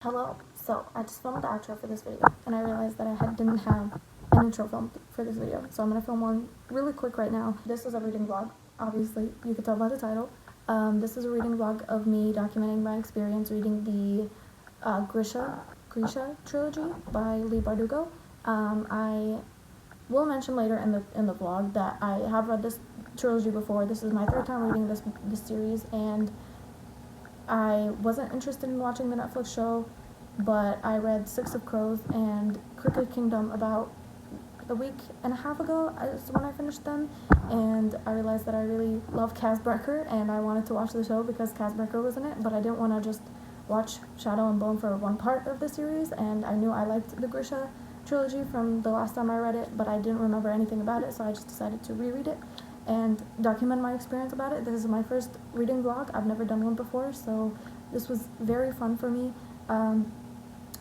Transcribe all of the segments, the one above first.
Hello. So I just filmed the outro for this video, and I realized that didn't have an intro film for this video. So I'm gonna film one really quick right now. This is a reading vlog. Obviously, you could tell by the title. This is a reading vlog of me documenting my experience reading the Grisha trilogy by Leigh Bardugo. I will mention later in the vlog that I have read this trilogy before. This is my third time reading this series, and I wasn't interested in watching the Netflix show, but I read Six of Crows and Crooked Kingdom about a week and a half ago is when I finished them, and I realized that I really love Kaz Brekker, and I wanted to watch the show because Kaz Brekker was in it, but I didn't want to just watch Shadow and Bone for one part of the series, and I knew I liked the Grisha trilogy from the last time I read it, but I didn't remember anything about it, so I just decided to reread it and document my experience about it. This is my first reading vlog. I've never done one before, so this was very fun for me.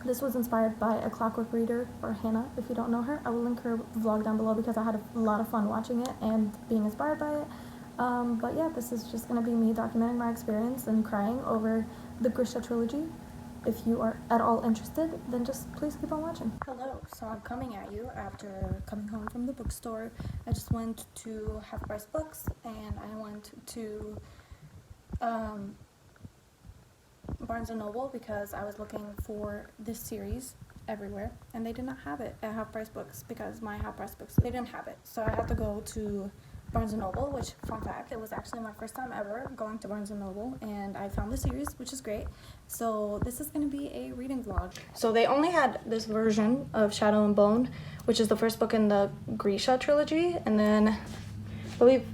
This was inspired by a Clockwork Reader, or Hannah, if you don't know her. I will link her vlog down below because I had a lot of fun watching it and being inspired by it. But yeah, this is just going to be me documenting my experience and crying over the Grisha trilogy. If you are at all interested, then just please keep on watching. Hello, so I'm coming at you after coming home from the bookstore. I just went to Half Price Books, and I went to Barnes & Noble because I was looking for this series everywhere, and they did not have it at Half Price Books because my Half Price Books, they didn't have it. So I had to go to Barnes & Noble, which, fun fact, it was actually my first time ever going to Barnes & Noble, and I found the series, which is great. So this is going to be a reading vlog. So they only had this version of Shadow and Bone, which is the first book in the Grisha trilogy, and then I believe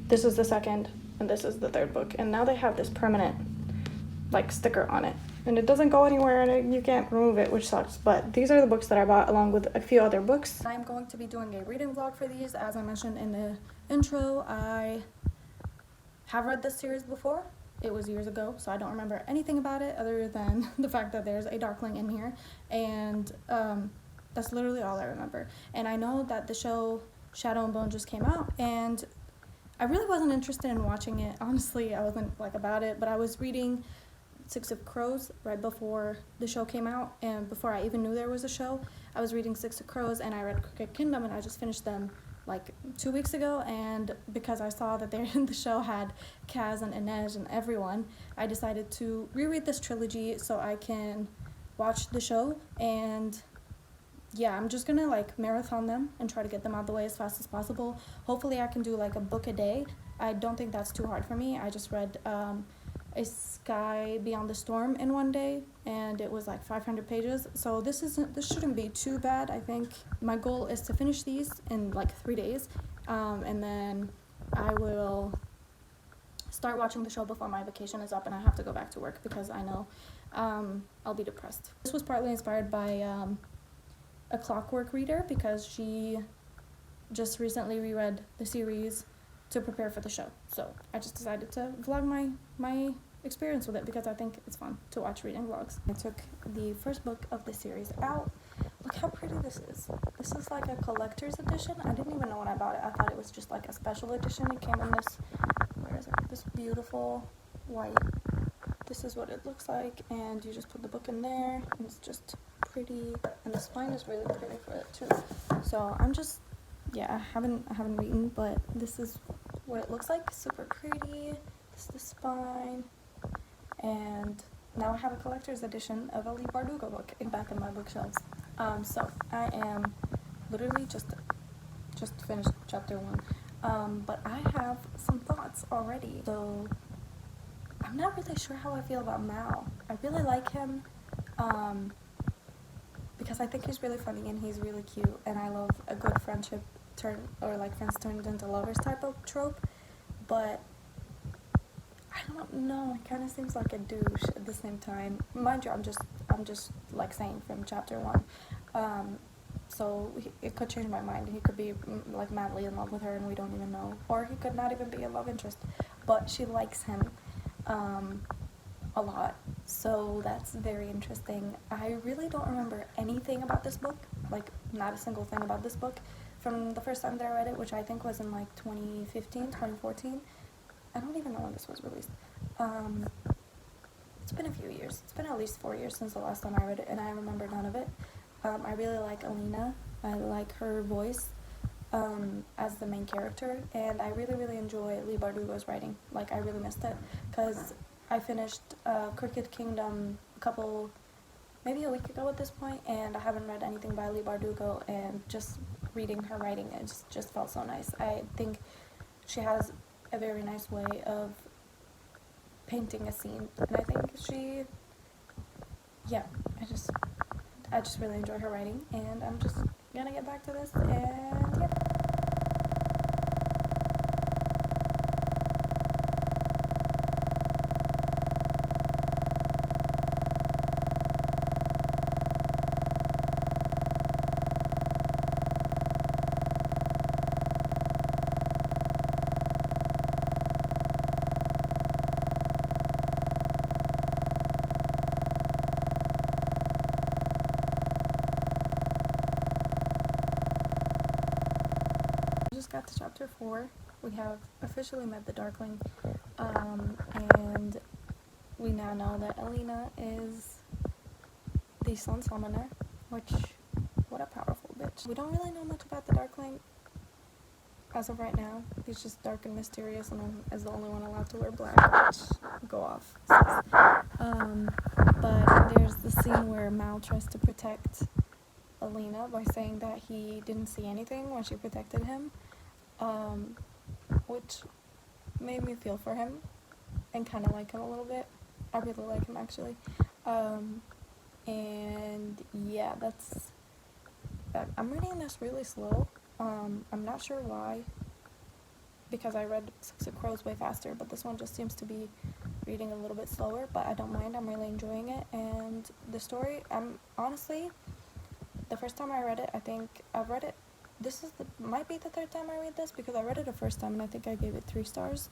this is the second, and this is the third book, and now they have this permanent, like, sticker on it. And it doesn't go anywhere, and you can't remove it, which sucks. But these are the books that I bought along with a few other books. I'm going to be doing a reading vlog for these. As I mentioned in the intro, I have read this series before. It was years ago, so I don't remember anything about it other than the fact that there's a Darkling in here. And that's literally all I remember. And I know that the show Shadow and Bone just came out, and I really wasn't interested in watching it. Honestly, I wasn't like about it, but I was reading Six of Crows right before the show came out, and before I even knew there was a show, I was reading Six of Crows, and I read Crooked Kingdom, and I just finished them like 2 weeks ago. And because I saw that the show had Kaz and Inej and everyone, I decided to reread this trilogy so I can watch the show. And yeah, I'm just gonna like marathon them and try to get them out of the way as fast as possible. Hopefully I can do like a book a day. I don't think that's too hard for me. I just read A Sky Beyond the Storm in one day, and it was like 500 pages, so this shouldn't be too bad. I think my goal is to finish these in like 3 days, and then I will start watching the show before my vacation is up and I have to go back to work, because I know I'll be depressed. This was partly inspired by a Clockwork Reader, because she just recently reread the series to prepare for the show. So I just decided to vlog my experience with it because I think it's fun to watch reading vlogs. I took the first book of the series out. Look how pretty this is. This is like a collector's edition. I didn't even know when I bought it. I thought it was just like a special edition. It came in this, where is it? This beautiful white. This is what it looks like, and you just put the book in there, and it's just pretty, and the spine is really pretty for it too. So I'm just, yeah, I haven't reading, but this is what it looks like. Super pretty. This is the spine, and now I have a collector's edition of a Leigh Bardugo book back in my bookshelves. So I am literally just finished chapter 1, but I have some thoughts already. So I'm not really sure how I feel about Mal. I really like him, because I think he's really funny and he's really cute, and I love a good friendship or like friends turned into lovers type of trope, but I don't know, it kind of seems like a douche at the same time. Mind you, I'm just like saying from chapter 1, so it could change my mind. He could be like madly in love with her and we don't even know, or he could not even be a love interest, but she likes him a lot, so that's very interesting. I really don't remember anything about this book, like not a single thing about this book from the first time that I read it, which I think was in like 2015, 2014. I don't even know when this was released. It's been a few years. It's been at least 4 years since the last time I read it, and I remember none of it. I really like Alina. I like her voice as the main character, and I really, really enjoy Leigh Bardugo's writing. Like, I really missed it, because I finished Crooked Kingdom maybe a week ago at this point, and I haven't read anything by Leigh Bardugo, and just reading her writing, it just felt so nice. I think she has a very nice way of painting a scene, and I think I just really enjoy her writing, and I'm just gonna get back to this, and yeah. Got to chapter 4. We have officially met the Darkling, and we now know that Alina is the Sun Summoner, which, what a powerful bitch. We don't really know much about the Darkling as of right now. He's just dark and mysterious, and is the only one allowed to wear black, which, go off. But there's the scene where Mal tries to protect Alina by saying that he didn't see anything when she protected him. Which made me feel for him and kind of like him a little bit. I really like him, actually. And yeah, I'm reading this really slow. I'm not sure why, because I read Six of Crows way faster, but this one just seems to be reading a little bit slower, but I don't mind. I'm really enjoying it, and the story, honestly, the first time I read it, I think I've read it, might be the third time I read this, because I read it the first time and I think I gave it 3 stars,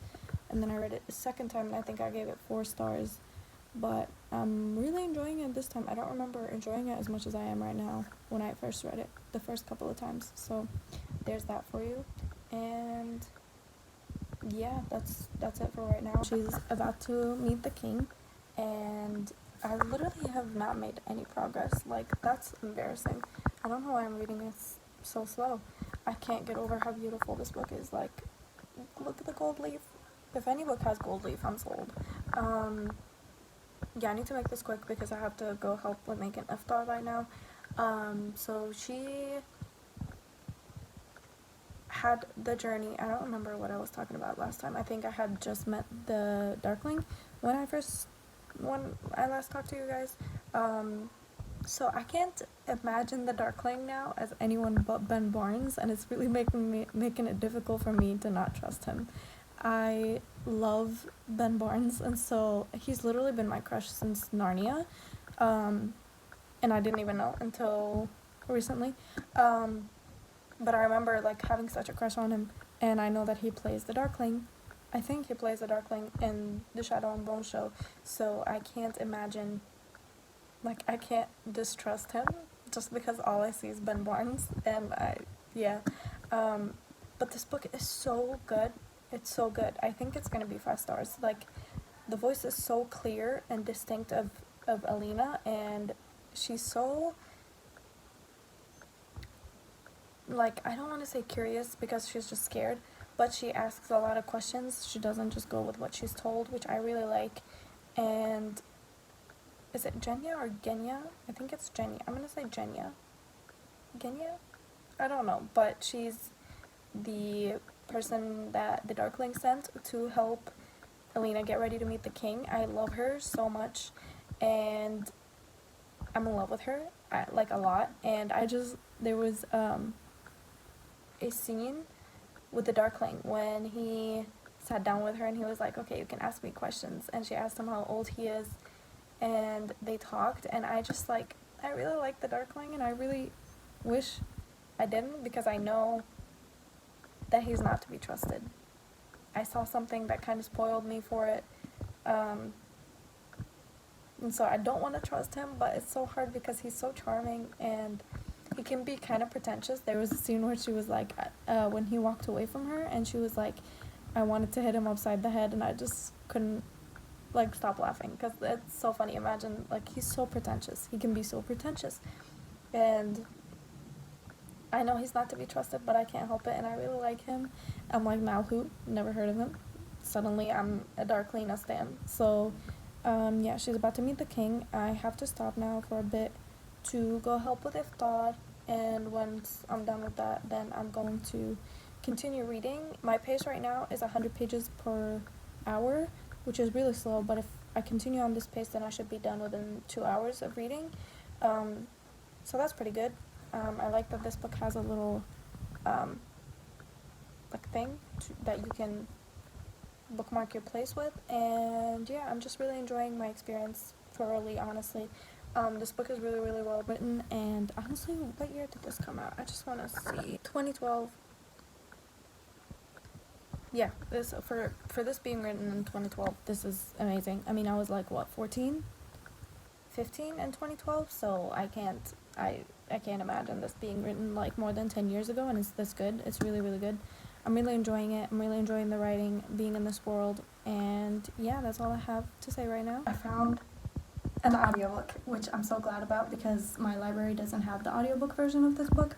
and then I read it the second time and I think I gave it 4 stars, but I'm really enjoying it this time. I don't remember enjoying it as much as I am right now when I first read it the first couple of times, so there's that for you. And yeah, that's it for right now. She's about to meet the king, and I literally have not made any progress. Like, that's embarrassing. I don't know why I'm reading this so slow. I can't get over how beautiful this book is. Like, look at the gold leaf. If any book has gold leaf, I'm sold. Yeah, I need to make this quick because I have to go help with making iftar right now. So she had the journey. I don't remember what I was talking about last time. I think I had just met the Darkling when I last talked to you guys. So I can't imagine the Darkling now as anyone but Ben Barnes, and it's really making it difficult for me to not trust him. I love Ben Barnes, and so he's literally been my crush since Narnia, and I didn't even know until recently. But I remember like having such a crush on him, and I know that he plays the Darkling. I think he plays the Darkling in the Shadow and Bone show, so I can't imagine. Like, I can't distrust him just because all I see is Ben Barnes, and but this book is so good. It's so good. I think it's gonna be 5 stars. Like, the voice is so clear and distinct of Alina, and she's so, like, I don't want to say curious because she's just scared, but she asks a lot of questions. She doesn't just go with what she's told, which I really like. And is it Genya or Genya? I think it's Genya. I'm gonna say Genya. Genya? I don't know, but she's the person that the Darkling sent to help Alina get ready to meet the king. I love her so much, and I'm in love with her, like, a lot. And there was a scene with the Darkling when he sat down with her and he was like, okay, you can ask me questions, and she asked him how old he is, and they talked, and I really like the Darkling, and I really wish I didn't, because I know that he's not to be trusted. I saw something that kind of spoiled me for it, and so I don't want to trust him, but it's so hard because he's so charming, and he can be kind of pretentious. There was a scene where she was like, when he walked away from her, and she was like, I wanted to hit him upside the head, and I just couldn't like, stop laughing, because it's so funny. Imagine, like, he's so pretentious. He can be so pretentious. And I know he's not to be trusted, but I can't help it, and I really like him. I'm like Malhoot, never heard of him. Suddenly, I'm a Darkling stan. So, yeah, she's about to meet the king. I have to stop now for a bit to go help with iftar, and once I'm done with that, then I'm going to continue reading. My pace right now is 100 pages per hour, which is really slow, but if I continue on this pace, then I should be done within 2 hours of reading. So that's pretty good. I like that this book has a little like thing that you can bookmark your place with, and yeah, I'm just really enjoying my experience thoroughly, honestly. This book is really, really well written, and honestly, what year did this come out? I just want to see. 2012. Yeah, this for this being written in 2012, this is amazing. I mean, I was like, what, 14? 15 in 2012, so I can't imagine this being written like more than 10 years ago, and it's this good. It's really, really good. I'm really enjoying it. I'm really enjoying the writing, being in this world, and yeah, that's all I have to say right now. I found an audiobook, which I'm so glad about, because my library doesn't have the audiobook version of this book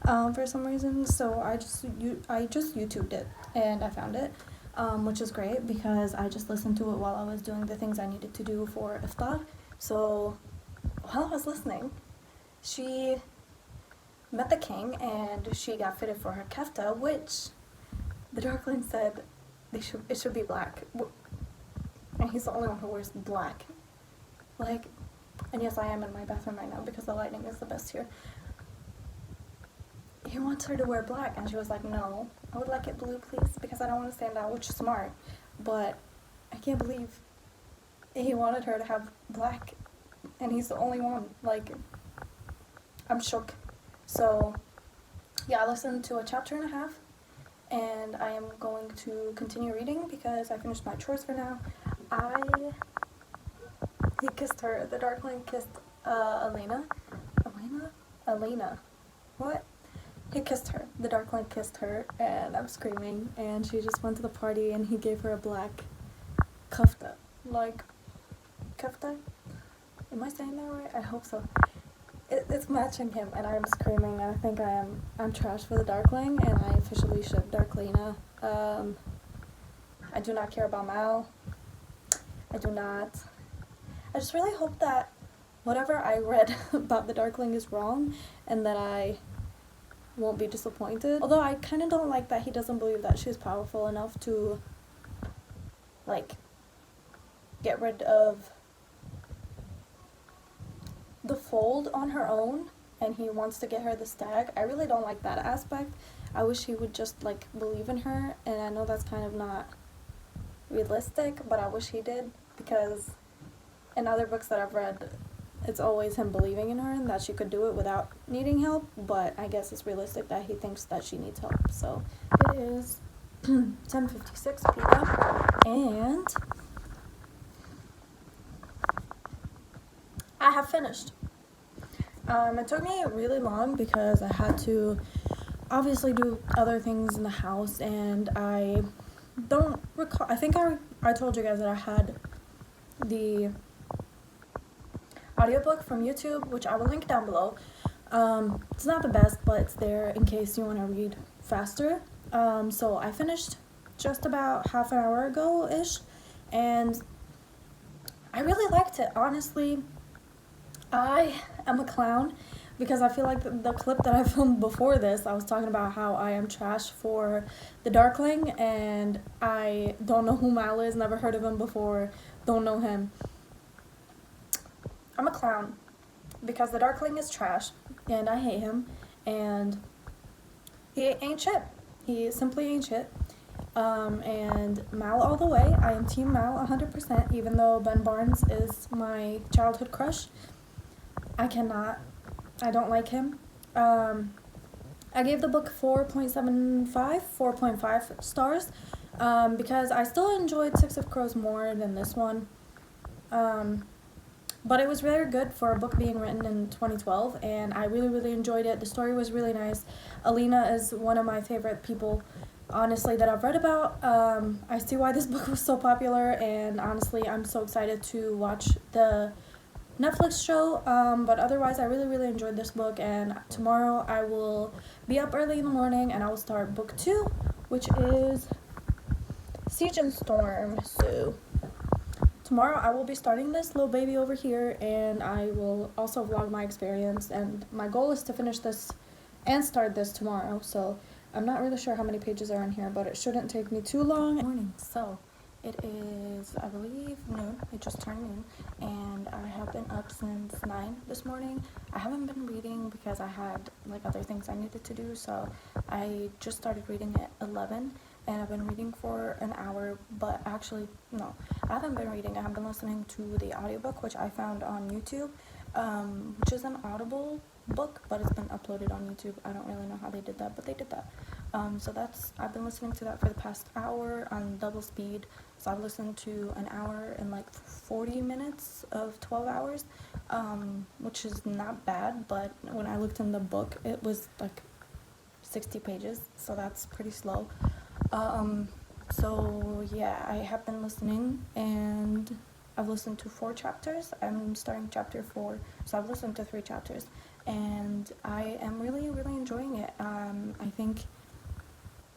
for some reason, so I just YouTubed it, and I found it, which is great, because I just listened to it while I was doing the things I needed to do for iftar. So while I was listening, she met the king, and she got fitted for her kefta, which the Darkling said it should be black, and he's the only one who wears black. Like, and yes, I am in my bathroom right now because the lighting is the best here. He wants her to wear black, and she was like, no, I would like it blue, please, because I don't want to stand out, which is smart, but I can't believe he wanted her to have black, and he's the only one. Like, I'm shook. So yeah, I listened to a chapter and a half, and I am going to continue reading because I finished my chores for now. He kissed her. The Darkling kissed Alina. What? He kissed her. The Darkling kissed her, and I'm screaming, and she just went to the party, and he gave her a black kufta. Like, kufta? Am I saying that right? I hope so. It's matching him, and I'm screaming, and I think I'm trash for the Darkling, and I officially ship Darklina. I do not care about Mal. I do not. I just really hope that whatever I read about the Darkling is wrong, and that I won't be disappointed. Although I kind of don't like that he doesn't believe that she's powerful enough to, like, get rid of the fold on her own, and he wants to get her the stag. I really don't like that aspect. I wish he would just, like, believe in her, and I know that's kind of not realistic, but I wish he did, because in other books that I've read, it's always him believing in her and that she could do it without needing help, but I guess it's realistic that he thinks that she needs help. So it is 10:56 p.m. and I have finished. It took me really long because I had to obviously do other things in the house, and I don't recall. I think I told you guys that I had the audiobook from YouTube, which I will link down below. It's not the best, but it's there in case you want to read faster. So I finished just about half an hour ago-ish, and I really liked it. Honestly, I am a clown because I feel like the clip that I filmed before this, I was talking about how I am trash for the Darkling, and I don't know who Mal is, never heard of him before, don't know him. I'm a clown because the Darkling is trash, and I hate him, and he ain't shit. He simply ain't shit. And Mal all the way. I am team Mal 100%, even though Ben Barnes is my childhood crush. I don't like him. I gave the book 4.5 stars, because I still enjoyed Six of Crows more than this one. But it was very good for a book being written in 2012, and I really, really enjoyed it. The story was really nice. Alina is one of my favorite people honestly, that I've read about. I see why this book was so popular, and honestly, I'm so excited to watch the Netflix show. But otherwise, I really, really enjoyed this book, and tomorrow I will be up early in the morning, and I will start book 2, which is Siege and Storm. So tomorrow I will be starting this little baby over here, and I will also vlog my experience, and my goal is to finish this and start this tomorrow. So I'm not really sure how many pages are in here, but it shouldn't take me too long. Morning. So it is, I believe, noon. It just turned noon, and I have been up since 9 this morning. I haven't been reading because I had like other things I needed to do, so I just started reading at 11, and I've been reading for an hour. But actually, no, I haven't been reading. I have been listening to the audiobook, which I found on YouTube, which is an Audible book, but it's been uploaded on YouTube. I don't really know how they did that, but they did that. So I've been listening to that for the past hour on double speed. So I've listened to an hour in like 40 minutes of 12 hours, which is not bad, but when I looked in the book, it was like 60 pages, so that's pretty slow. So yeah, I have been listening, and I've listened to 4 chapters. I'm starting chapter 4, so I've listened to 3 chapters, and I am really, really enjoying it. I think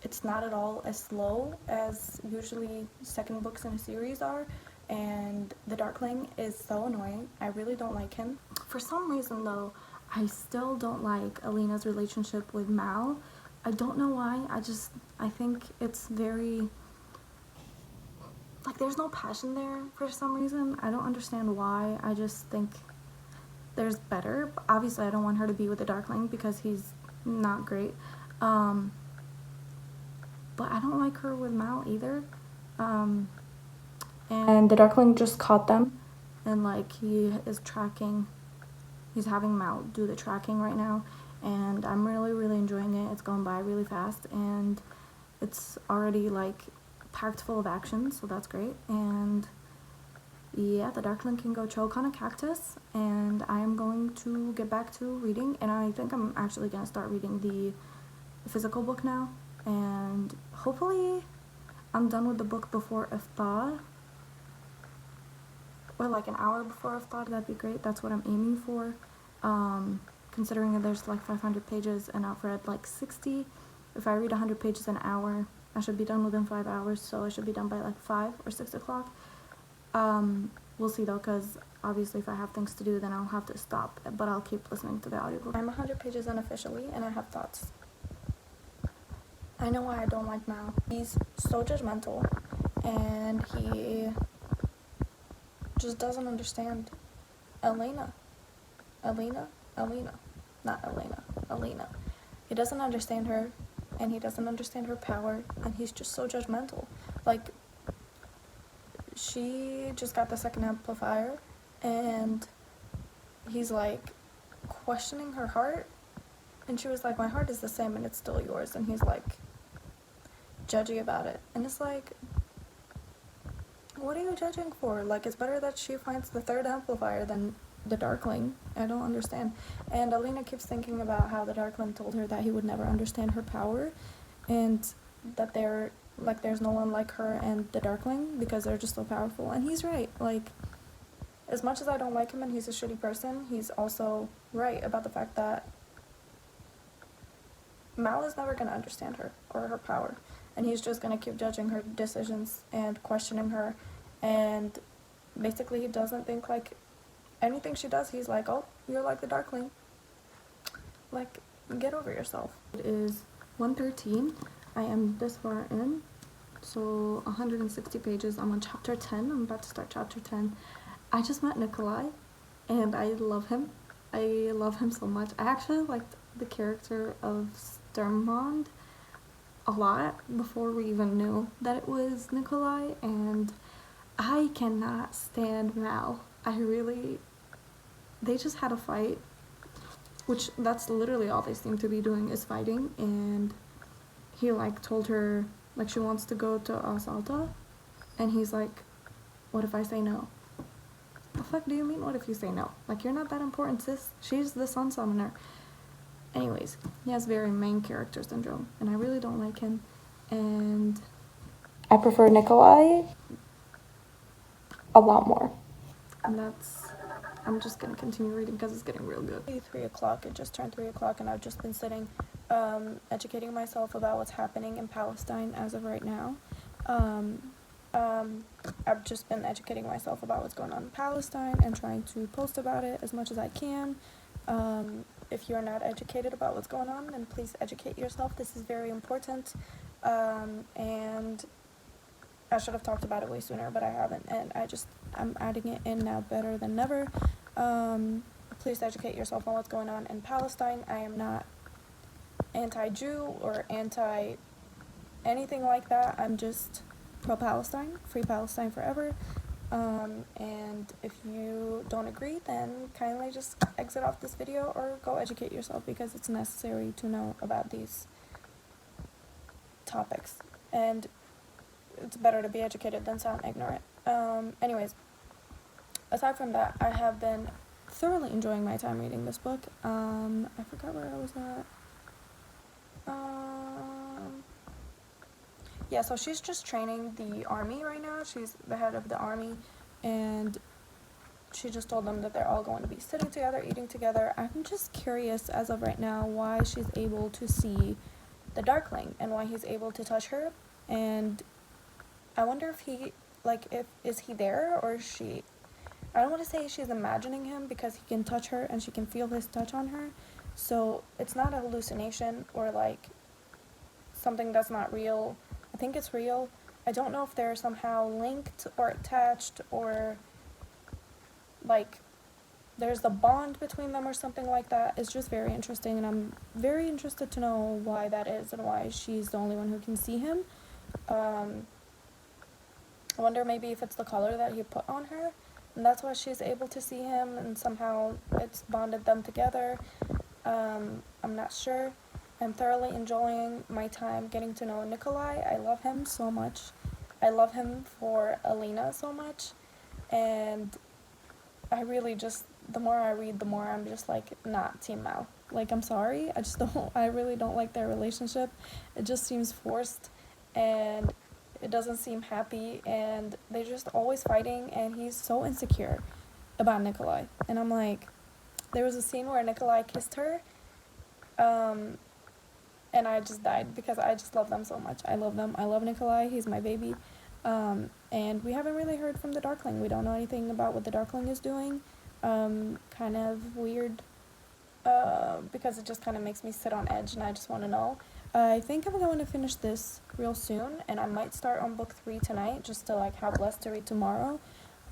it's not at all as slow as usually second books in a series are, and the Darkling is so annoying. I really don't like him. For some reason though, I still don't like Alina's relationship with Mal. I don't know why. I think it's very, like, there's no passion there for some reason. I don't understand why. I just think there's better. Obviously, I don't want her to be with the Darkling because he's not great. But I don't like her with Mal either. And the Darkling just caught them, and like he is tracking. He's having Mal do the tracking right now, and I'm really, really enjoying it. It's going by really fast, and it's already like packed full of action, so that's great. And yeah, the Darkling can go choke on a cactus, and I am going to get back to reading, and I think I'm actually going to start reading the physical book now, and hopefully I'm done with the book before iftar, or like an hour before iftar. That'd be great. That's what I'm aiming for, considering that there's like 500 pages and I've read like 60. If I read 100 pages an hour, I should be done within 5 hours, so I should be done by like 5 or 6 o'clock. We'll see though, because obviously if I have things to do, then I'll have to stop, but I'll keep listening to the audiobook. I'm 100 pages in officially, and I have thoughts. I know why I don't like Mal. He's so judgmental, and he just doesn't understand Alina. He doesn't understand her, and he doesn't understand her power, and he's just so judgmental. Like, she just got the second amplifier, and he's like questioning her heart, and she was like, my heart is the same and it's still yours, and he's like judgy about it, and it's like, what are you judging for? Like, it's better that she finds the third amplifier than the Darkling. I don't understand. And Alina keeps thinking about how the Darkling told her that he would never understand her power, and that there's no one like her and the Darkling because they're just so powerful. And he's right. Like, as much as I don't like him and he's a shitty person, he's also right about the fact that Mal is never going to understand her or her power, and he's just going to keep judging her decisions and questioning her, and basically he doesn't think like anything she does, he's like, oh, you're like the Darkling. Like, get over yourself. It is 1:13. I am this far in, so 160 pages. I'm on chapter 10. I'm about to start chapter 10. I just met Nikolai, and I love him. I love him so much. I actually liked the character of Sturmond a lot before we even knew that it was Nikolai, and I cannot stand Mal. They just had a fight, which that's literally all they seem to be doing is fighting, and he like told her like she wants to go to Asalta, and he's like, what if I say no? The fuck do you mean, what if you say no? Like, you're not that important, sis. She's the sun summoner. Anyways, he has very main character syndrome, and I really don't like him. and I prefer Nikolai a lot more. And I'm just gonna continue reading because it's getting real good. 3 o'clock, it just turned 3 o'clock, and I've just been sitting educating myself about what's happening in Palestine as of right now. I've just been educating myself about what's going on in Palestine and trying to post about it as much as I can. If you're not educated about what's going on, then please educate yourself. This is very important. And I should have talked about it way sooner, but I haven't, and I'm adding it in now better than never. Please educate yourself on what's going on in Palestine. I am not anti-Jew or anti-anything like that. I'm just pro-Palestine, free Palestine forever. And if you don't agree, then kindly just exit off this video or go educate yourself, because it's necessary to know about these topics. And it's better to be educated than sound ignorant. Anyways, aside from that, I have been thoroughly enjoying my time reading this book. I forgot where I was at. Yeah, so she's just training the army right now. She's the head of the army, and she just told them that they're all going to be sitting together, eating together. I'm just curious, as of right now, why she's able to see the Darkling and why he's able to touch her. And I wonder if is he there, or is she... I don't want to say she's imagining him, because he can touch her and she can feel his touch on her. So it's not a hallucination or like something that's not real. I think it's real. I don't know if they're somehow linked or attached, or like there's a bond between them or something like that. It's just very interesting, and I'm very interested to know why that is and why she's the only one who can see him. I wonder maybe if it's the color that he put on her, and that's why she's able to see him, and somehow it's bonded them together. I'm not sure. I'm thoroughly enjoying my time getting to know Nikolai. I love him so much. I love him for Alina so much, and I really just, the more I read, the more I'm just like, not Team Mal. Like, I'm sorry, I really don't like their relationship. It just seems forced, and it doesn't seem happy, and they're just always fighting, and he's so insecure about Nikolai. And I'm like, there was a scene where Nikolai kissed her, and I just died, because I just love them so much. I love them. I love Nikolai. He's my baby. And we haven't really heard from the Darkling. We don't know anything about what the Darkling is doing. Kind of weird, because it just kind of makes me sit on edge, and I just want to know. I think I'm going to finish this real soon, and I might start on book 3 tonight, just to like have less to read tomorrow.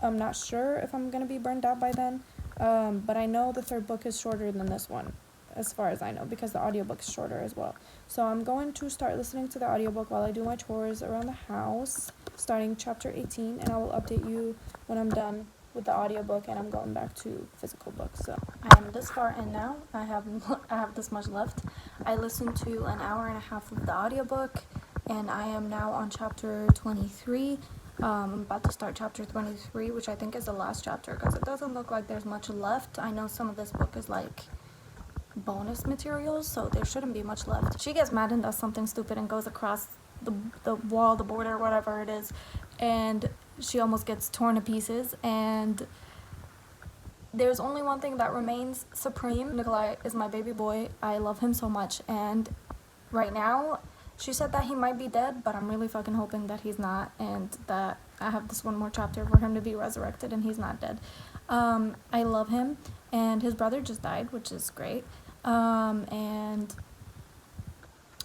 I'm not sure if I'm going to be burned out by then, but I know the 3rd book is shorter than this one, as far as I know, because the audiobook is shorter as well. So I'm going to start listening to the audiobook while I do my chores around the house, starting chapter 18, and I will update you when I'm done with the audiobook and I'm going back to physical books. So I am this far in now. I have this much left. I listened to an hour and a half of the audiobook, and I am now on chapter 23. I'm about to start chapter 23, which I think is the last chapter, because it doesn't look like there's much left. I know some of this book is like bonus materials, so there shouldn't be much left. She gets mad and does something stupid and goes across the wall, the border, whatever it is, and she almost gets torn to pieces, and there's only one thing that remains supreme. Nikolai is my baby boy. I love him so much, and right now she said that he might be dead, but I'm really fucking hoping that he's not, and that I have this one more chapter for him to be resurrected and he's not dead. I love him, and his brother just died, which is great. And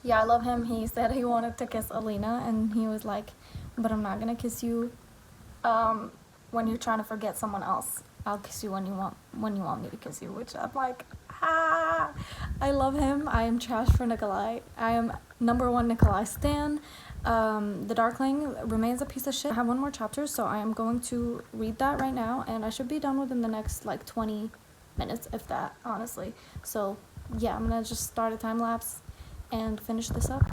yeah, I love him. He said he wanted to kiss Alina, and he was like, but I'm not gonna kiss you when you're trying to forget someone else. I'll kiss you when you want me to kiss you, which I'm like, ah. I love him. I am trash for Nikolai. I am #1 Nikolai stan. The Darkling remains a piece of shit. I have one more chapter, so I am going to read that right now, and I should be done within the next like 20 minutes, if that, honestly. So yeah, I'm gonna just start a time lapse and finish this up.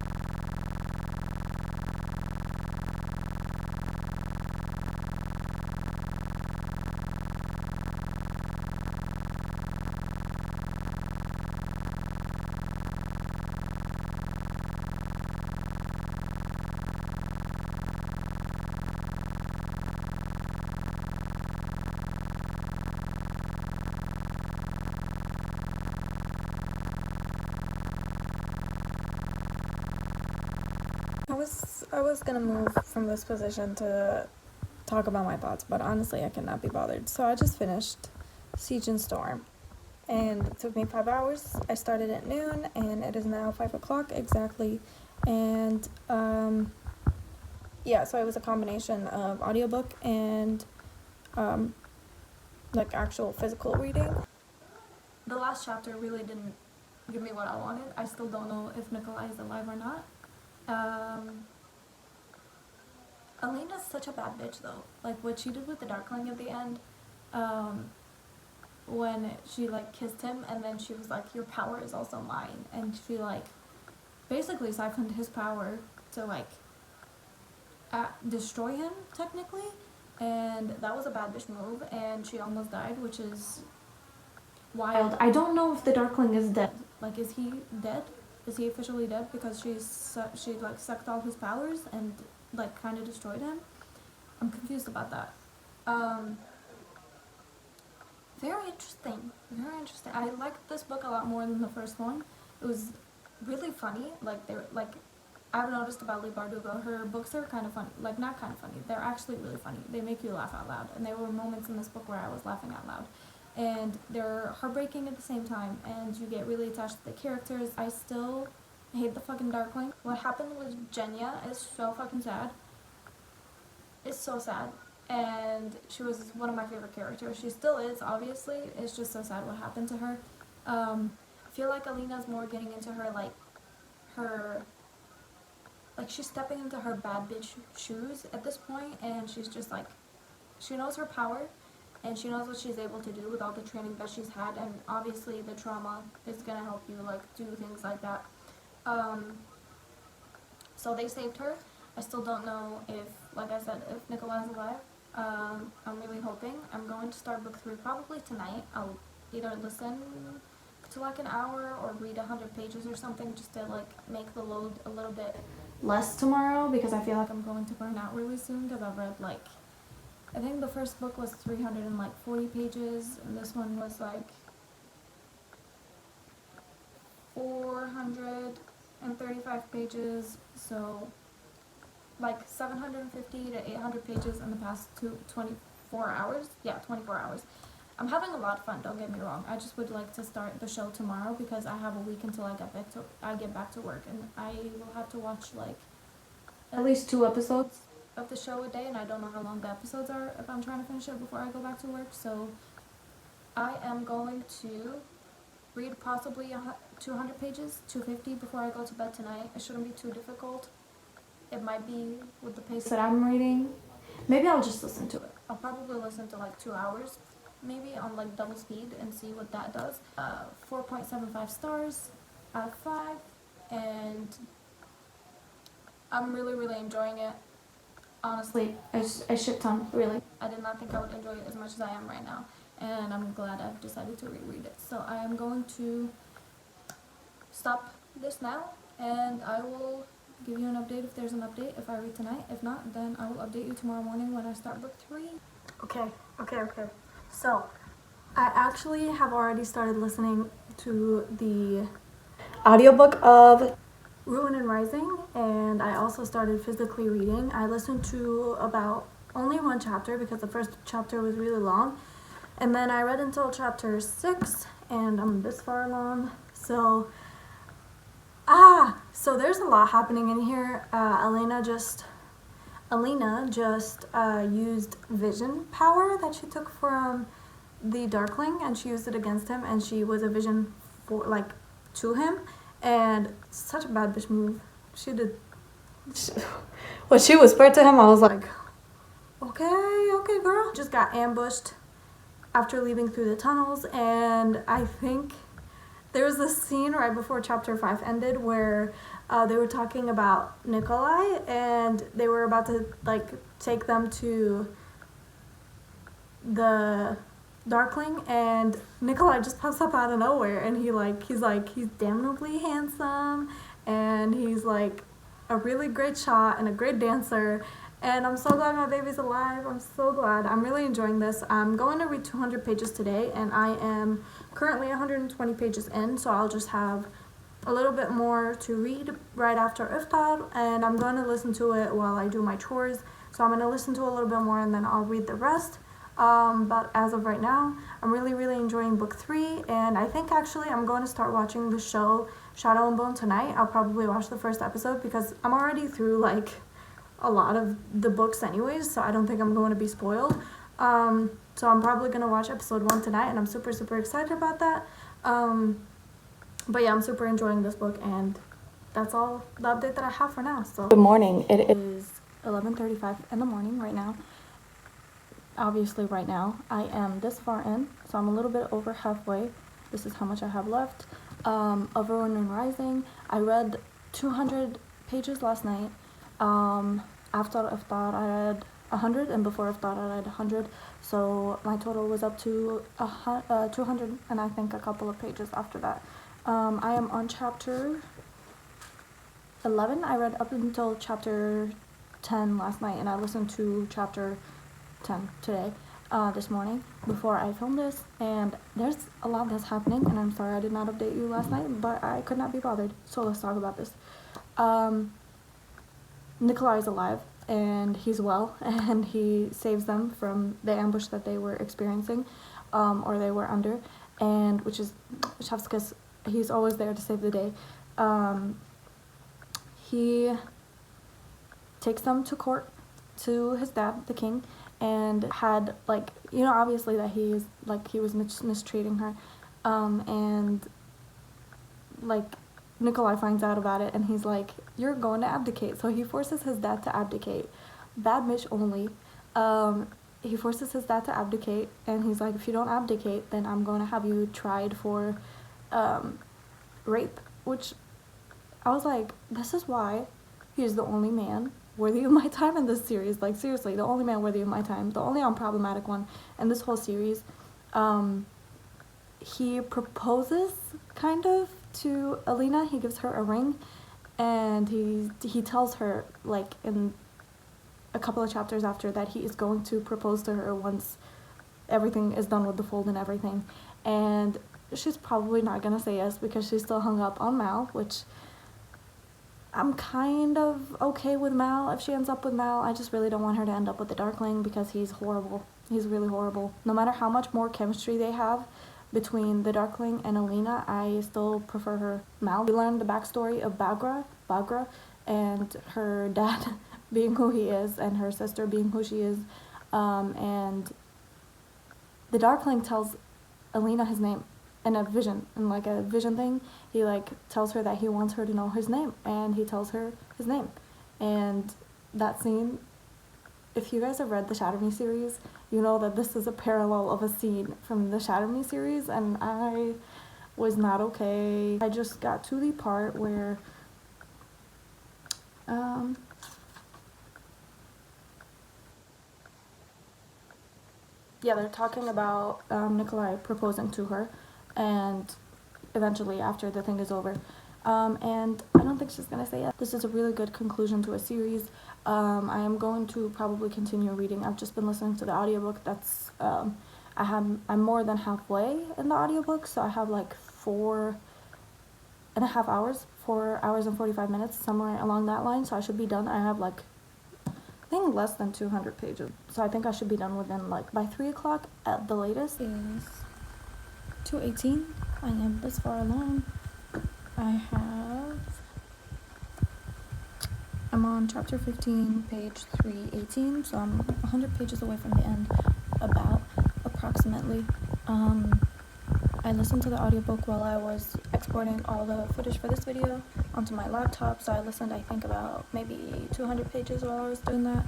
was gonna move from this position to talk about my thoughts, but honestly I cannot be bothered. So I just finished Siege and Storm, and it took me 5 hours. I started at noon, and it is now 5 o'clock exactly. And yeah, so it was a combination of audiobook and like actual physical reading. The last chapter really didn't give me what I wanted. I still don't know if Nikolai is alive or not. Alina's such a bad bitch though. Like what she did with the Darkling at the end, when she like kissed him and then she was like, your power is also mine, and she like basically siphoned his power to like destroy him technically, and that was a bad bitch move, and she almost died, which is wild. I don't know if the Darkling is dead. Like, is he dead? Is he officially dead because she like sucked all his powers and like kind of destroyed him? I'm confused about that. Very interesting. Very interesting. I liked this book a lot more than the first one. It was really funny. Like I've noticed about Leigh Bardugo, her books are kind of funny. Like, not kind of funny. They're actually really funny. They make you laugh out loud. And there were moments in this book where I was laughing out loud. And they're heartbreaking at the same time, and you get really attached to the characters. I still hate the fucking Darkling. What happened with Jenya is so fucking sad. It's so sad. And she was one of my favorite characters. She still is, obviously. It's just so sad what happened to her. I feel like Alina's more getting into her, like she's stepping into her bad bitch shoes at this point, and she's just like, she knows her power, and she knows what she's able to do with all the training that she's had, and obviously the trauma is gonna help you like do things like that. So they saved her. I still don't know if, like I said, if Nikolai's alive. I'm really hoping. I'm going to start book 3 probably tonight. I'll either listen to like an hour or read 100 pages or something, just to like make the load a little bit less tomorrow, because I feel like I'm going to burn out really soon, because I've read like, I think the first book was 340 pages, and this one was like 435 pages, so like 750 to 800 pages in the past 24 hours. Yeah, 24 hours. I'm having a lot of fun, don't get me wrong. I just would like to start the show tomorrow, because I have a week until I get back to work, and I will have to watch like at least 2 episodes of the show a day, and I don't know how long the episodes are if I'm trying to finish it before I go back to work. So I am going to read possibly 200 pages, 250 before I go to bed tonight. It shouldn't be too difficult. It might be with the pace that I'm reading. Maybe I'll just listen to it. I'll probably listen to like 2 hours, maybe on like double speed, and see what that does. 4.75 stars out of 5, and I'm really, really enjoying it. Honestly, a shit ton, really. I did not think I would enjoy it as much as I am right now, and I'm glad I've decided to reread it. So I am going to stop this now, and I will give you an update if there's an update if I read tonight. If not, then I will update you tomorrow morning when I start book 3. Okay. So, I actually have already started listening to the audiobook of Ruin and Rising, and I also started physically reading. I listened to about only 1 chapter because the first chapter was really long, and then I read until chapter 6, and I'm this far along. So there's a lot happening in here. Alina just used vision power that she took from the Darkling, and she used it against him, and she was a vision to him, and such a bad bitch move. When she whispered to him, I was like, okay girl. Just got ambushed after leaving through the tunnels, and I think there was this scene right before chapter 5 ended where they were talking about Nikolai, and they were about to like take them to the Darkling, and Nikolai just pops up out of nowhere, and he's damnably handsome, and he's like a really great shot and a great dancer, and I'm so glad my baby's alive. I'm so glad. I'm really enjoying this. I'm going to read 200 pages today, and I am currently 120 pages in, so I'll just have a little bit more to read right after iftar, and I'm going to listen to it while I do my chores. So I'm going to listen to a little bit more and then I'll read the rest. But as of right now, I'm really enjoying book 3, and I think actually I'm going to start watching the show Shadow and Bone tonight. I'll probably watch the first episode because I'm already through like a lot of the books anyways, so I don't think I'm going to be spoiled. So I'm probably going to watch episode 1 tonight, and I'm super excited about that. But yeah, I'm super enjoying this book, and that's all the update that I have for now. So good morning. It is 11:35 in the morning right now. Obviously right now I am this far in, so I'm a little bit over halfway. This is how much I have left. Of Ronin Rising, I read 200 pages last night. After iftar I read 100, and before iftar I read 100, so my total was up to 200, and I think a couple of pages after that. I am on chapter 11. I read up until chapter 10 last night, and I listened to chapter 10 today, this morning, before I filmed this, and there's a lot that's happening, and I'm sorry I did not update you last night, but I could not be bothered, so let's talk about this. Nikolai is alive, and he's well, and he saves them from the ambush that they were experiencing, or they were under, and which is Shavska's. He's always there to save the day. He takes them to court, to his dad, the king, and had, like, you know, obviously that he was mistreating her, and like Nikolai finds out about it, and he's like, you're going to abdicate. So he forces his dad to abdicate. Bad Mitch only. He forces his dad to abdicate, and he's like, if you don't abdicate, then I'm going to have you tried for rape. Which I was like, this is why he's the only man worthy of my time in this series. Like, seriously, the only man worthy of my time, the only unproblematic one in this whole series. He proposes, kind of, to Alina. He gives her a ring, and he tells her, like, in a couple of chapters after, that he is going to propose to her once everything is done with the fold and everything. And she's probably not gonna say yes because she's still hung up on Mal, which I'm kind of okay with Mal if she ends up with Mal. I just really don't want her to end up with the Darkling because he's horrible. He's really horrible. No matter how much more chemistry they have between the Darkling and Alina, I still prefer her Mal. We learned the backstory of Bagra, and her dad being who he is, and her sister being who she is, and the Darkling tells Alina his name in a vision, in like a vision thing. He like tells her that he wants her to know his name, and he tells her his name. And that scene, if you guys have read the Shatter Me series, you know that this is a parallel of a scene from the Shatter Me series, and I was not okay. I just got to the part where yeah, they're talking about Nikolai proposing to her, and eventually after the thing is over. And I don't think she's gonna say it. This is a really good conclusion to a series. I am going to probably continue reading. I've just been listening to the audiobook. That's I'm more than halfway in the audiobook, so I have like 4.5 hours, 4 hours and 45 minutes, somewhere along that line. So I should be done. I have like, I think, less than 200 pages, so I think I should be done within, like, by 3 o'clock at the latest. Is 2:18. I am this far along. I'm on chapter 15, page 318, so I'm 100 pages away from the end, approximately. I listened to the audiobook while I was exporting all the footage for this video onto my laptop, so I listened, I think, about maybe 200 pages while I was doing that.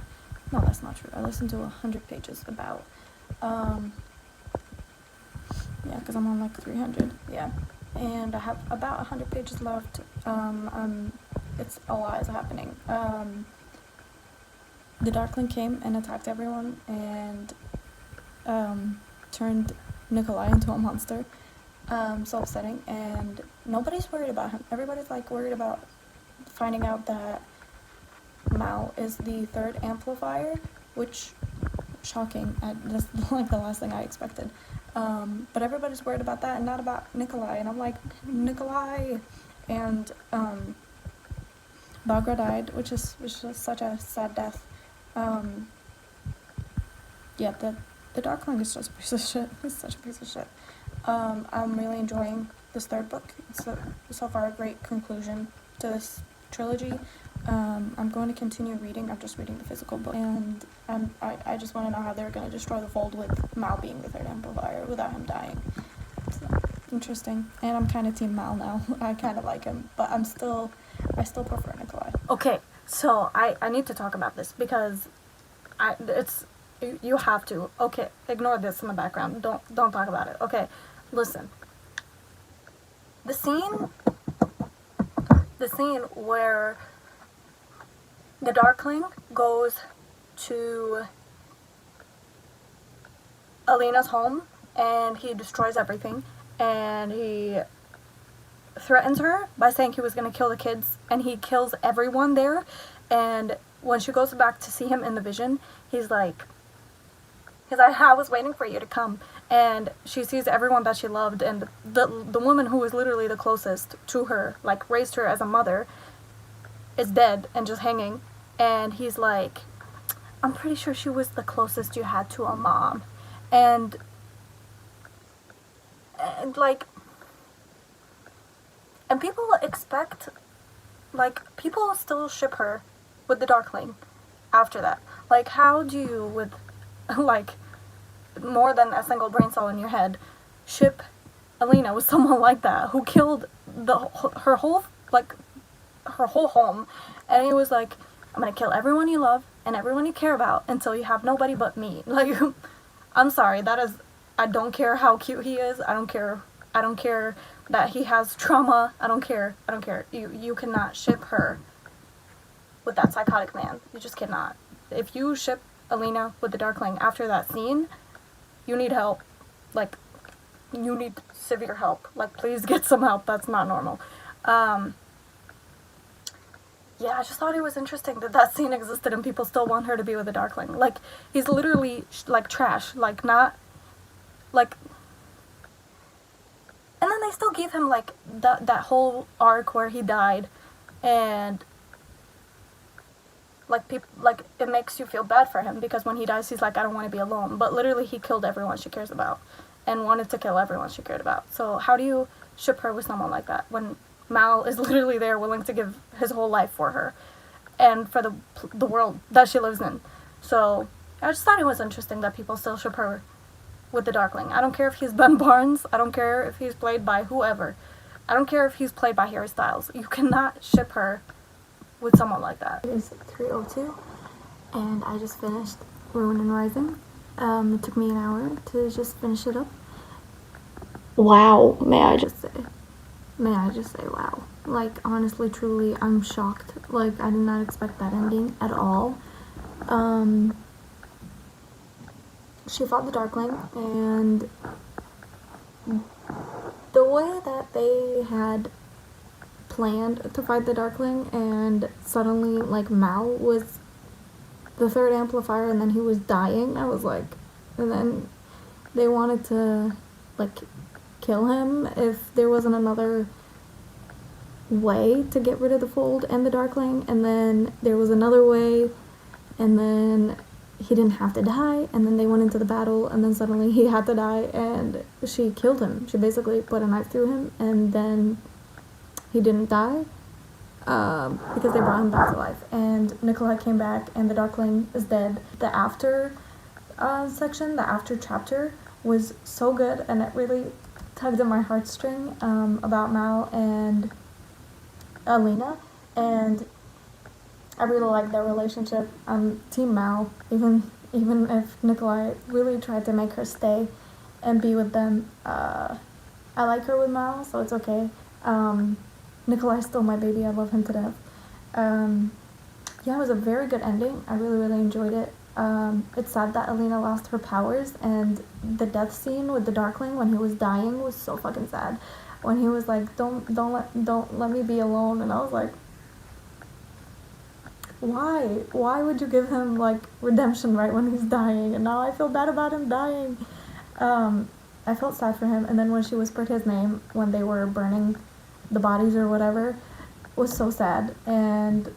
No, that's not true. I listened to 100 pages about. Yeah, because I'm on like 300, yeah. And I have about 100 pages left. It's a lot is happening. The Darkling came and attacked everyone, and turned Nikolai into a monster. So upsetting, and nobody's worried about him. Everybody's like worried about finding out that Mal is the third amplifier, which, shocking. That's like the last thing I expected. But everybody's worried about that and not about Nikolai, and I'm like, Nikolai and Bagra died, which is such a sad death. Yeah, the Darkling is just a piece of shit. He's such a piece of shit. I'm really enjoying this third book. It's so far a great conclusion to this trilogy. I'm going to continue reading. I'm just reading the physical book, and I just want to know how they're going to destroy the fold with Mal being the third amplifier without him dying. So, interesting. And I'm kind of team Mal now. I kind of like him, but I still prefer Nikolai. Okay, so I need to talk about this because you have to. Okay, ignore this in the background. Don't talk about it. Okay, listen. The scene where the Darkling goes to Alina's home and he destroys everything, and he threatens her by saying he was going to kill the kids, and he kills everyone there. And when she goes back to see him in the vision, he's like, I was waiting for you to come. And she sees everyone that she loved, and the woman who was literally the closest to her, like raised her as a mother, is dead and just hanging. And he's like, I'm pretty sure she was the closest you had to a mom. And like, and people expect, like, people still ship her with the Darkling after that. Like, how do you, with, like, more than a single brain cell in your head, ship Alina with someone like that who killed her whole home? And he was like, I'm gonna kill everyone you love and everyone you care about until you have nobody but me. Like, I'm sorry, I don't care how cute he is. I don't care that he has trauma. I don't care. You cannot ship her with that psychotic man. You just cannot. If you ship Alina with the Darkling after that scene, you need help. Like, you need severe help. Like, please get some help. That's not normal. Yeah, I just thought it was interesting that scene existed and people still want her to be with the Darkling. Like, he's literally, like, trash. Like, not, like, and then they still gave him, like, that whole arc where he died, and, like, people, like, it makes you feel bad for him, because when he dies, he's like, I don't want to be alone, but literally he killed everyone she cares about, and wanted to kill everyone she cared about. So how do you ship her with someone like that, when Mal is literally there willing to give his whole life for her, and for the world that she lives in? So, I just thought it was interesting that people still ship her with the Darkling. I don't care if he's Ben Barnes, I don't care if he's played by whoever, I don't care if he's played by Harry Styles. You cannot ship her with someone like that. It is 3:02, and I just finished Ruin and Rising. It took me an hour to just finish it up. Wow, may I just say wow. Like, honestly, truly, I'm shocked. Like, I did not expect that ending at all. She fought the Darkling, and the way that they had planned to fight the Darkling, and suddenly, like, Mal was the third amplifier, and then he was dying, I was like, and then they wanted to, like, kill him if there wasn't another way to get rid of the fold and the Darkling, and then there was another way, and then he didn't have to die, and then they went into the battle, and then suddenly he had to die, and she killed him. She basically put a knife through him, and then he didn't die, because they brought him back to life, and Nikolai came back, and the Darkling is dead. The after section, the after chapter, was so good, and it really tugged at my heartstring, about Mal and Alina, and I really like their relationship. Team Mal, even if Nikolai really tried to make her stay and be with them. I like her with Mal, so it's okay. Nikolai's still my baby. I love him to death. Yeah, it was a very good ending. I really enjoyed it. It's sad that Alina lost her powers, and the death scene with the Darkling when he was dying was so fucking sad. When he was like, don't let me be alone, and I was like, why would you give him, like, redemption right when he's dying? And now I feel bad about him dying. I felt sad for him. And then when she whispered his name when they were burning the bodies or whatever was so sad. And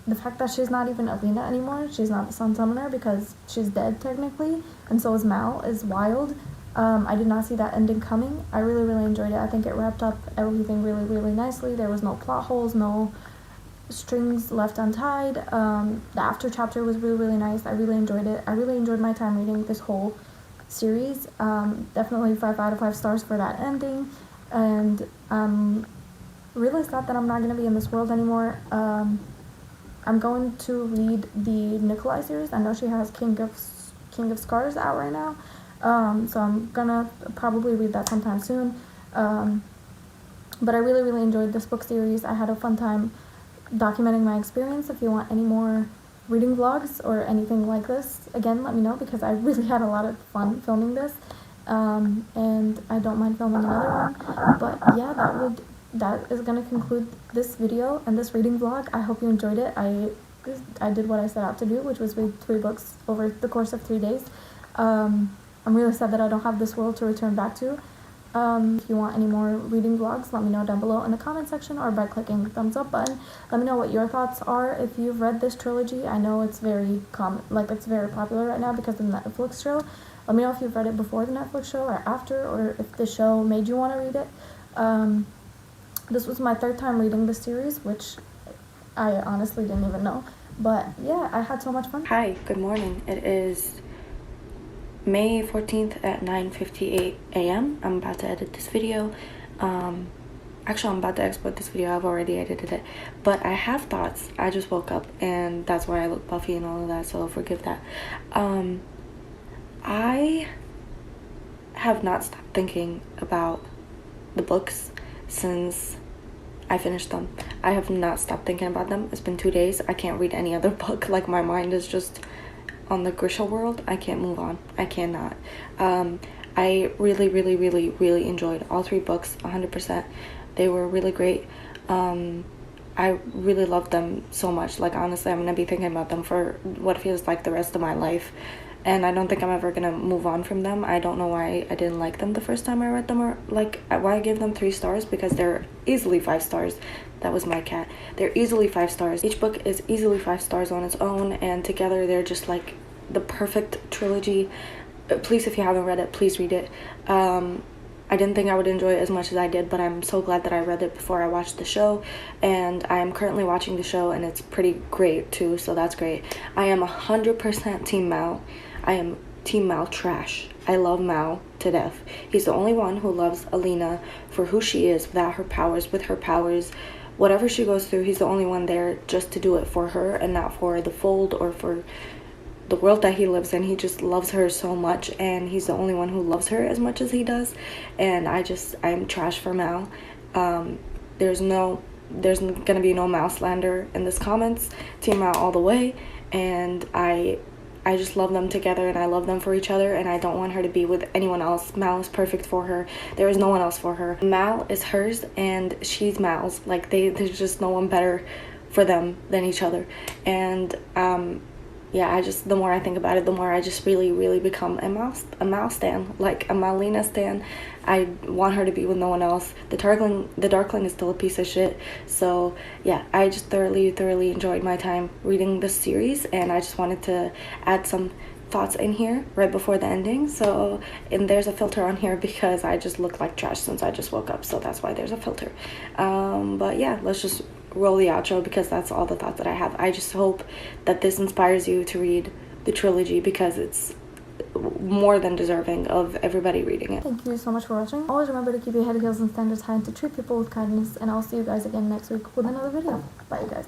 the fact that she's not even Alina anymore, she's not the Sun Summoner because she's dead technically, and so is Mal, is wild. I did not see that ending coming. I really, really enjoyed it. I think it wrapped up everything really, really nicely. There was no plot holes, no strings left untied. The after chapter was really, really nice. I really enjoyed it. I really enjoyed my time reading this whole series. Definitely 5 out of 5 stars for that ending. And really sad that I'm not going to be in this world anymore. I'm going to read the Nikolai series. I know she has King of Scars out right now. So I'm gonna probably read that sometime soon. But I really, really enjoyed this book series. I had a fun time documenting my experience. If you want any more reading vlogs or anything like this, again, let me know, because I really had a lot of fun filming this. And I don't mind filming another one. But yeah, that is gonna conclude this video and this reading vlog. I hope you enjoyed it. I did what I set out to do, which was read 3 books over the course of 3 days. I'm really sad that I don't have this world to return back to. If you want any more reading vlogs, let me know down below in the comment section or by clicking the thumbs up button. Let me know what your thoughts are if you've read this trilogy. I know it's very it's very popular right now because of the Netflix show. Let me know if you've read it before the Netflix show or after, or if the show made you want to read it. This was my 3rd time reading the series, which I honestly didn't even know. But yeah, I had so much fun. Hi, good morning. It is May 14th at 9:58 a.m. I'm about to edit this video. Actually, I'm about to export this video. I've already edited it. But I have thoughts. I just woke up and that's why I look puffy and all of that, so forgive that. I have not stopped thinking about the books since I finished them. I have not stopped thinking about them. It's been 2 days. I can't read any other book. Like, my mind is just on the Grisha world. I can't move on. I cannot. I really, really, really, really enjoyed all 3 books, 100%. They were really great. I really loved them so much. Like, honestly, I'm gonna be thinking about them for what feels like the rest of my life. And I don't think I'm ever gonna move on from them. I don't know why I didn't like them the first time I read them, or like why I gave them 3 stars, because they're easily 5 stars. That was my cat. They're easily 5 stars. Each book is easily 5 stars on its own, and together they're just like the perfect trilogy. Please, if you haven't read it, please read it. I didn't think I would enjoy it as much as I did, but I'm so glad that I read it before I watched the show, and I am currently watching the show, and it's pretty great too, so that's great. I am 100% Team Mal. I am Team Mal trash. I love Mal to death. He's the only one who loves Alina for who she is, without her powers, with her powers. Whatever she goes through, he's the only one there just to do it for her and not for the fold or for the world that he lives in. He just loves her so much, and he's the only one who loves her as much as he does. And I'm trash for Mal. There's gonna be no Mal slander in this comments. Team Mal all the way. And I just love them together, and I love them for each other, and I don't want her to be with anyone else. Mal is perfect for her. There is no one else for her. Mal is hers, and she's Mal's. Like, there's just no one better for them than each other. And yeah, the more I think about it, the more I just really, really become a Mal stan, like a Malina stan. I want her to be with no one else. The Darkling is still a piece of shit. So yeah, I just thoroughly enjoyed my time reading this series, and I just wanted to add some thoughts in here right before the ending. So, and there's a filter on here because I just look like trash since I just woke up, so that's why there's a filter. But yeah, let's just roll the outro, because that's all the thoughts that I have. I just hope that this inspires you to read the trilogy, because it's more than deserving of everybody reading it. Thank you so much for watching. Always remember to keep your head, heels, and standards high, and to treat people with kindness, and I'll see you guys again next week with another video. Bye, you guys.